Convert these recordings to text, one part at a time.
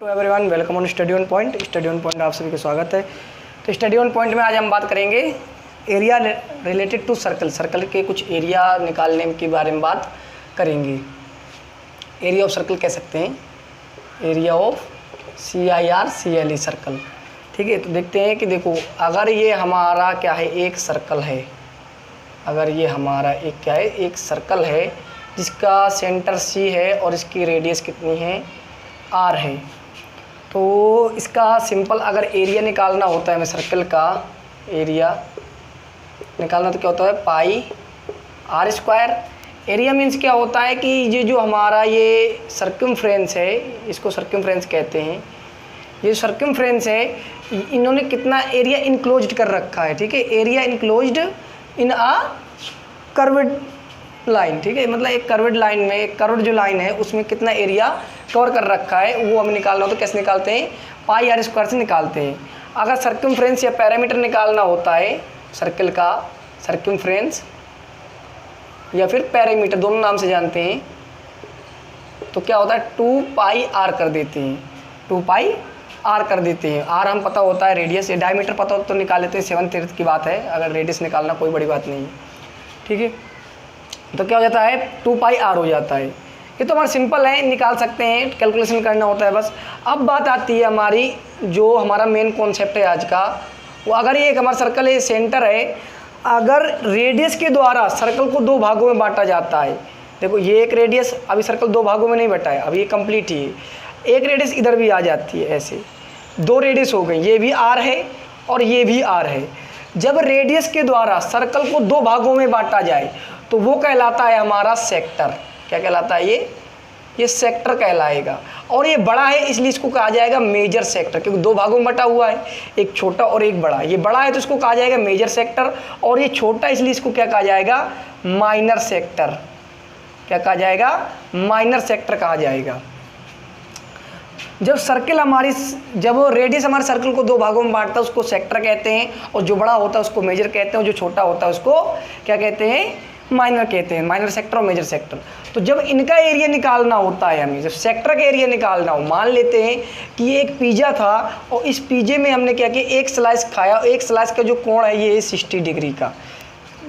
Hello everyone, welcome on study on point. Study on point आप सभी का स्वागत है। तो स्टडी ऑन पॉइंट में आज हम बात करेंगे area related to circle. Circle के कुछ एरिया निकालने के बारे में बात करेंगे। एरिया ऑफ सर्कल कह सकते हैं, एरिया ऑफ CIRCLE सर्कल। ठीक है, तो देखते हैं कि देखो, अगर ये हमारा क्या है, एक सर्कल है। अगर ये हमारा एक क्या है, एक सर्कल है जिसका सेंटर C है और इसकी रेडियस कितनी है, R है। तो इसका सिंपल अगर एरिया निकालना होता है, हमें सर्कल का एरिया निकालना तो क्या होता है, पाई R स्क्वायर। एरिया मीन्स क्या होता है कि ये जो हमारा ये सर्कमफ्रेंस है, इसको सर्कमफ्रेंस कहते हैं। ये सर्कमफ्रेंस है, इन्होंने कितना एरिया इनक्लोज्ड कर रखा है। ठीक है, area enclosed in a curved line. ठीक है, मतलब एक कर्व्ड लाइन में, एक कर्व्ड जो लाइन है उसमें कितना एरिया कवर कर रखा है, वो हमें निकालना हो तो कैसे निकालते हैं, पाई R स्क्वायर से निकालते हैं। अगर सर्कमफ्रेंस या पैरामीटर निकालना होता है सर्कल का, सर्कमफ्रेंस या फिर पैरामीटर दोनों नाम से जानते हैं, तो क्या होता है 2 पाई R कर देते हैं। 2 पाई R कर देते हैं। R हम पता होता है रेडियस, या डायमीटर पता हो तो निकाल लेते हैं, 7/3 की बात है। अगर रेडियस निकालना कोई बड़ी बात नहीं है। ठीक है, तो क्या हो जाता है, 2 पाई R हो जाता है। ये तो हमारा सिंपल है, निकाल सकते हैं, कैलकुलेशन करना होता है बस। अब बात आती है हमारी, जो हमारा मेन कॉन्सेप्ट है आज का, वो अगर ये एक हमारा सर्कल है, सेंटर है, अगर रेडियस के द्वारा सर्कल को 2 भागों में बांटा जाता है। देखो, ये एक रेडियस, अभी सर्कल 2 भागों में नहीं बटा है, अभी ये कंप्लीट ही है। एक रेडियस इधर भी आ जाती है, ऐसे 2 रेडियस हो गई, ये भी R है और ये भी R है। जब रेडियस के द्वारा सर्कल को 2 भागों में बांटा जाए तो वो कहलाता है हमारा सेक्टर। क्या कहलाता है ये सेक्टर कहलाएगा। और ये बड़ा है इसलिए इसको कहा जाएगा मेजर सेक्टर, क्योंकि 2 भागों में बटा हुआ है, एक छोटा और एक बड़ा। ये बड़ा है तो इसको कहा जाएगा मेजर सेक्टर, और ये छोटा इसलिए इसको क्या कहा जाएगा, माइनर सेक्टर। क्या कहा जाएगा, माइनर सेक्टर कहा जाएगा। जब सर्कल हमारी, जब रेडियस हमारे सर्कल को 2 भागों में बांटता है उसको सेक्टर कहते हैं, और जो बड़ा होता है उसको मेजर कहते हैं, और जो छोटा होता है उसको क्या कहते हैं, माइनर कहते हैं। माइनर सेक्टर और मेजर सेक्टर। तो जब इनका एरिया निकालना होता है हमें, जब सेक्टर का एरिया निकालना हो, मान लेते हैं कि ये एक पिज़्ज़ा था और इस पिज़्ज़े में हमने क्या किया, एक स्लाइस खाया, एक स्लाइस का जो कोण है ये 60 डिग्री का।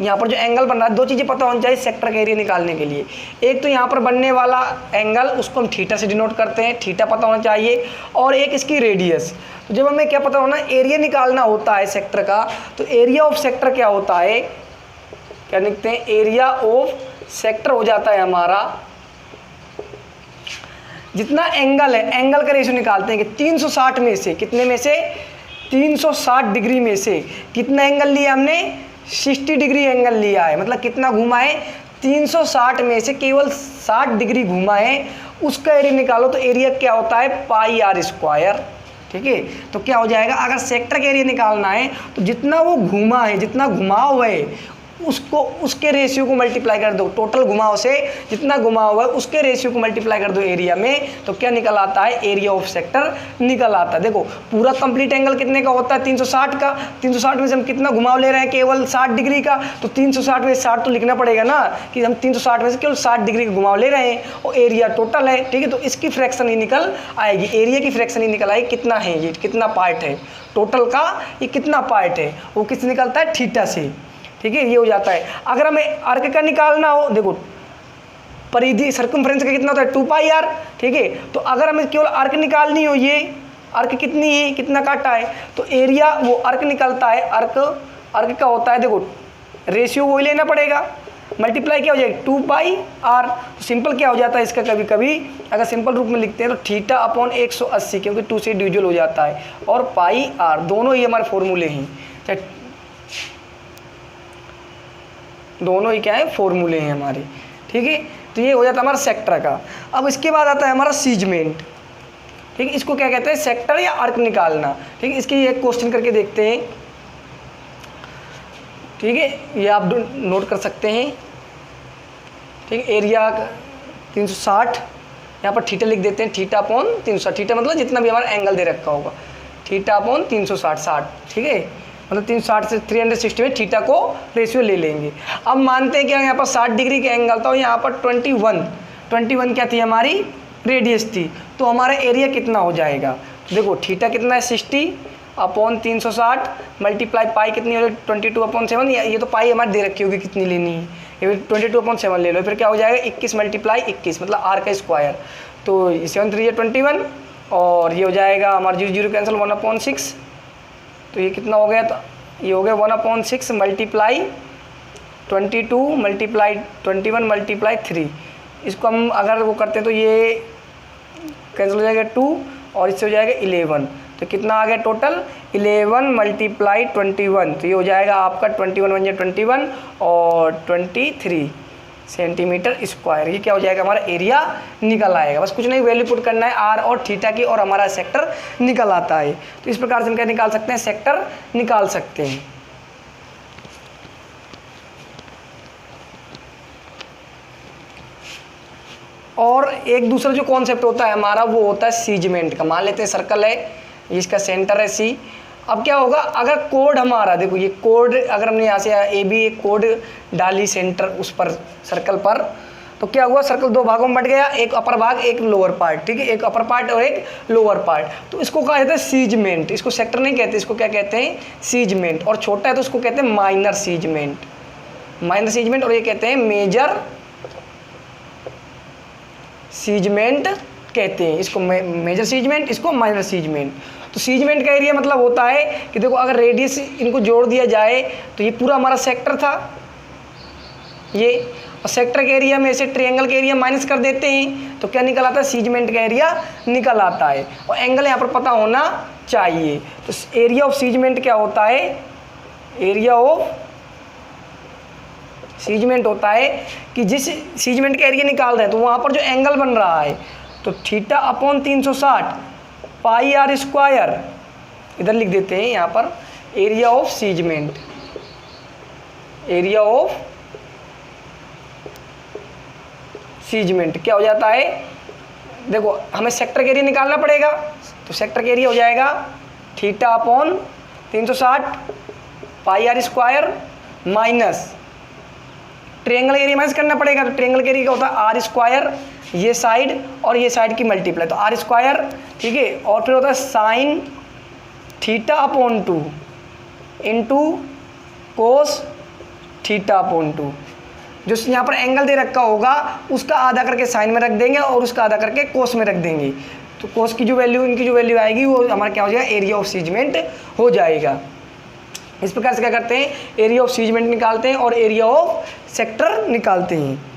यहाँ पर जो एंगल बन रहा है, 2 चीज़ें पता होनी चाहिए सेक्टर का एरिया निकालने के लिए। एक तो यहाँ पर बनने वाला एंगल, उसको हम थीटा से डिनोट करते हैं, थीटा पता होना चाहिए, और एक इसकी रेडियस। तो जब हमें क्या पता होना, एरिया निकालना होता है सेक्टर का, तो एरिया ऑफ सेक्टर क्या होता है, क्या लिखते हैं, एरिया ऑफ सेक्टर हो जाता है हमारा, जितना एंगल है, एंगल का रेशियो निकालते हैं कि 360 में से, कितने में से, 360 डिग्री में से कितना एंगल लिया हमने, 60 डिग्री एंगल लिया है। मतलब कितना घुमा है, 360 में से केवल 60 डिग्री घुमा है, उसका एरिया निकालो। तो एरिया क्या होता है, पाई R स्क्वायर। ठीक है, तो क्या हो जाएगा, अगर सेक्टर का एरिया निकालना है तो जितना वो घुमा है, जितना घुमाव है, उसको, उसके रेशियो को मल्टीप्लाई कर दो। टोटल घुमाव से जितना घुमाव है उसके रेशियो को मल्टीप्लाई कर दो एरिया में, तो क्या निकल आता है, एरिया ऑफ सेक्टर निकल आता है। देखो, पूरा कंप्लीट एंगल कितने का होता है, 360 का। 360 में से हम कितना घुमाव ले रहे हैं, केवल 60 डिग्री का। तो 360 में 60 तो लिखना पड़ेगा ना, कि हम 360 में से केवल 60 डिग्री का घुमाव ले रहे हैं, और एरिया टोटल है। ठीक है, तो इसकी फ्रैक्शन ही निकल आएगी, एरिया की फ्रैक्शन ही निकल आएगी, कितना है ये, कितना पार्ट है टोटल का, ये कितना पार्ट है, वो किससे निकलता है, थीटा से। ठीक है, ये हो जाता है। अगर हमें आर्क का निकालना हो, देखो परिधि सर्कमफ्रेंस का कितना होता है, 2 पाई R। ठीक है, तो अगर हमें केवल आर्क निकालनी हो, ये आर्क कितनी है, कितना काटा है, तो एरिया वो आर्क निकलता है। आर्क का होता है, देखो रेशियो वही लेना पड़ेगा, मल्टीप्लाई क्या हो जाएगा, 2 पाई R। तो सिंपल क्या हो जाता है इसका, कभी कभी अगर सिंपल रूप में लिखते हैं तो थीटा अपॉन 180, क्योंकि 2 से डिविजल हो जाता है, और पाई R, दोनों ही हमारे फॉर्मूले हैं, दोनों ही क्या है, फॉर्मूले हैं हमारे। ठीक है, तो ये हो जाता है हमारा सेक्टर का। अब इसके बाद आता है हमारा सीजमेंट। ठीक है, इसको क्या कहते हैं, सेक्टर या आर्क निकालना। ठीक है, इसकी एक क्वेश्चन करके देखते हैं। ठीक है, ये आप नोट कर सकते हैं। ठीक है, एरिया 360, यहाँ पर थीटा लिख देते हैं, थीटा अपॉन 360। थीटा मतलब जितना भी हमारा एंगल दे रखा होगा, थीटा अपॉन 360, 60। ठीक है, मतलब 360 से 360 में थीटा को रेशियो ले लेंगे। अब मानते हैं कि यहाँ पर 60 डिग्री का एंगल था और यहाँ पर 21 क्या थी हमारी रेडियस थी, तो हमारा एरिया कितना हो जाएगा। तो देखो थीटा कितना है 60/360 मल्टीप्लाई पाई कितनी हो जाएगी 22/7। ये तो पाई हमारी दे रखी होगी कितनी लेनी है, ये 22/7 ले लो। फिर क्या हो जाएगा 21 × 21 मतलब r का स्क्वायर। तो 7 3 21 और ये हो जाएगा हमारा 0 0 कैंसिल 1/6। तो ये कितना हो गया, तो ये हो गया 1/6 मल्टीप्लाई 22 मल्टीप्लाई 21 मल्टीप्लाई 3। इसको हम अगर वो करते हैं तो ये कैंसिल हो जाएगा 2 और इससे हो जाएगा 11। तो कितना आ गया टोटल 11 मल्टीप्लाई 21। तो ये हो जाएगा आपका 21 1 21 और 23 सेंटीमीटर स्क्वायर। ये क्या हो जाएगा हमारा एरिया निकल आएगा। बस कुछ नहीं, वैल्यू पुट करना है आर और थीटा की और हमारा सेक्टर निकल आता है। तो इस प्रकार से हम क्या निकाल सकते हैं, सेक्टर निकाल सकते हैं। और एक दूसरा जो कॉन्सेप्ट होता है हमारा वो होता है सीजमेंट का। मान लेते हैं सर्कल है, इसका सेंटर है सी। अब क्या होगा, अगर कोड हमारा देखो ये कोड अगर हमने यहाँ से ए बी एक कोड डाली सेंटर उस पर सर्कल पर, तो क्या हुआ सर्कल दो भागों में बट गया, एक अपर भाग एक लोअर पार्ट, ठीक है, एक अपर पार्ट और एक लोअर पार्ट। तो इसको कहा जाता है सीजमेंट। इसको सेक्टर नहीं कहते, इसको क्या कहते हैं सीजमेंट। और छोटा है तो उसको कहते हैं माइनर सीजमेंट, माइनर सीजमेंट। और ये कहते हैं मेजर सीजमेंट कहते हैं, इसको मेजर सीजमेंट, इसको माइनर सीजमेंट। तो सीजमेंट का एरिया मतलब होता है कि देखो अगर रेडियस इनको जोड़ दिया जाए तो ये पूरा हमारा सेक्टर था ये, और सेक्टर के एरिया में से ट्रायंगल के एरिया माइनस कर देते हैं तो क्या निकल आता है, सीजमेंट का एरिया निकल आता है। और एंगल यहाँ पर पता होना चाहिए। तो एरिया ऑफ सीजमेंट क्या होता है, एरिया ऑफ सीजमेंट होता है कि जिस सीजमेंट का एरिया निकाल रहे हैं तो वहाँ पर जो एंगल बन रहा है तो θ/360 पाई आर स्क्वायर, इधर लिख देते हैं यहाँ पर एरिया ऑफ सीजमेंट, एरिया ऑफ सीजमेंट क्या हो जाता है, देखो हमें सेक्टर का एरिया निकालना पड़ेगा। तो सेक्टर का एरिया हो जाएगा θ/360 pi r square minus triangle area minus करना पड़ेगा। तो ट्रायंगल का एरिया क्या होता है आर स्क्वायर, ये साइड और ये साइड की मल्टीप्लाई, तो आर स्क्वायर, ठीक है। और फिर होता है साइन θ/2 इंटू कोस θ/2। जो यहाँ पर एंगल दे रखा होगा उसका आधा करके साइन में रख देंगे और उसका आधा करके कोस में रख देंगे। तो कोस की जो वैल्यू, इनकी जो वैल्यू आएगी वो हमारा क्या हो जाएगा, एरिया ऑफ सीजमेंट हो जाएगा। इस प्रकार से क्या करते हैं, एरिया ऑफ सीजमेंट निकालते हैं और एरिया ऑफ सेक्टर निकालते हैं।